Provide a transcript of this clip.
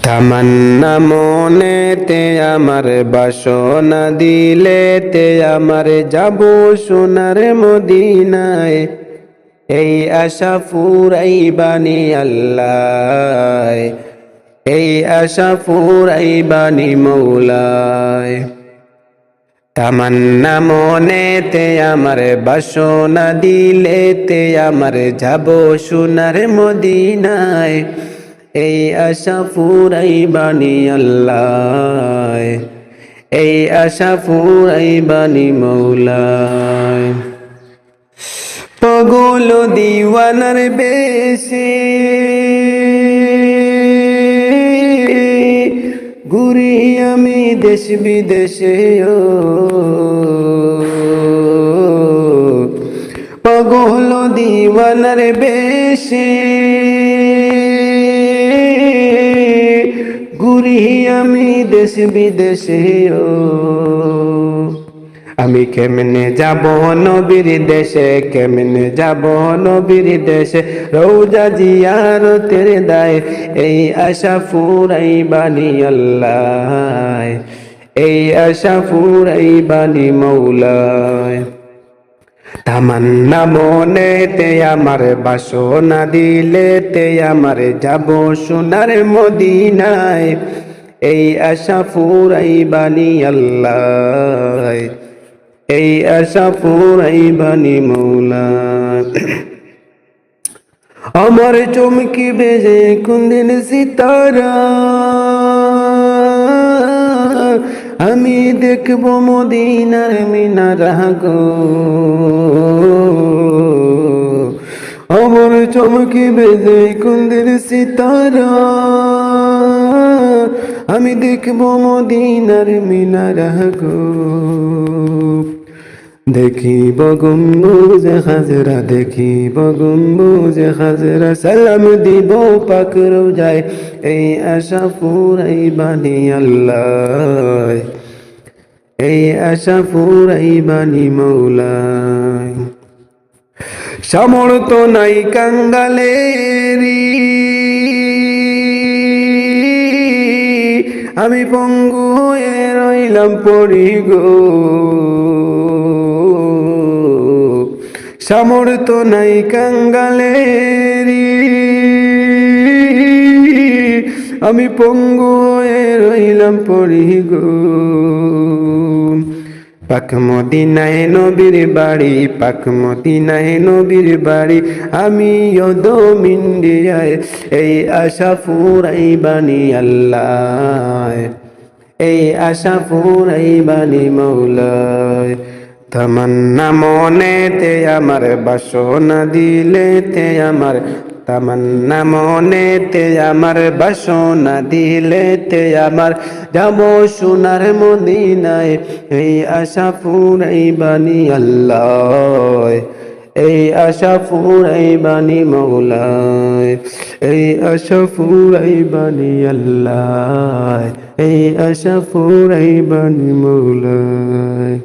তামান্না মনেতে আমার, বাসনা দিলেতে আমার, যাব সোনার মদিনায়। এই আশা ফুরাইবানি আল্লাহ, এই আশা ফুরাইবানি মৌলায়। তামান্না মনেতে আমার, বাসনা দিলেতে আমার, যাব সোনার মদিনায়। এই আশা ফুরাইবানি আল্লাহ, এই আশা ফুরাইবানি মৌলায়। পাগল দিওয়ানার বেশে ঘুরি আমি দেশ বিদেশে, পাগল দিওয়ানার বেশে ঘুরি আমি দেশ বিদেশে। আমি কেমনে যাব নবীর দেশে, কেমনে যাব নবীর দেশে, রওজা জিয়ারতের দায়। এই আশা ফুরাইবানি আল্লাহ, এই আশা ফুরাইবানি মৌলায়। তামান্না মনেতে আমার, বাসনা দিলেতে আমার, যাব সোনার মদিনায়। এই আশা ফুরাইবানি আল্লাহ, এই আশা ফুরাইবানি মৌলায়। আমার চমকি বেজে কোনদিন সিতারা, আমি দেখব মদিনার মিনারা গো। আমার চমকি বেজে কোনদিন সিতারা, আমি দেখব মদিনার মিনারা গো। দেখিব গম্বুজে খাজরা, দেখিব গম্বুজে খাজরা, সালাম দিব পাক রওজায়। এই আশা ফুরাইবানি আল্লাহ, এই আশা ফুরাইবানি মৌলায়। সামর্থ্য নাই কাঙ্গালেরি, আমি পঙ্গু হয়ে রইলাম পড়ি গো। সামর্থ্য নাই কাঙ্গালেরি, আমি পঙ্গু হয়ে রইলাম পড়ি গো। পাক মদিনায় নবীর বাড়ি, পাক মদিনায় নবীর বাড়ি, আমি অদমিন দিয়ায়। এই আশা ফুরাইবানি আল্লাহ, এই আশা ফুরাইবানি মৌলায়। তামান্না মনেতে আমার, বাসনা দিলেতে আমার, তামান্না মনেতে আমার, বাসনা দিলেতে আমার, যাব সোনার মদিনায়। এই আশা ফুরাইবানি আল্লাহ, এই আশা ফুরাইবানি মৌলায়। এই আশা ফুরাইবানি আল্লাহ, এই আশা ফুরাইবানি মৌলায়।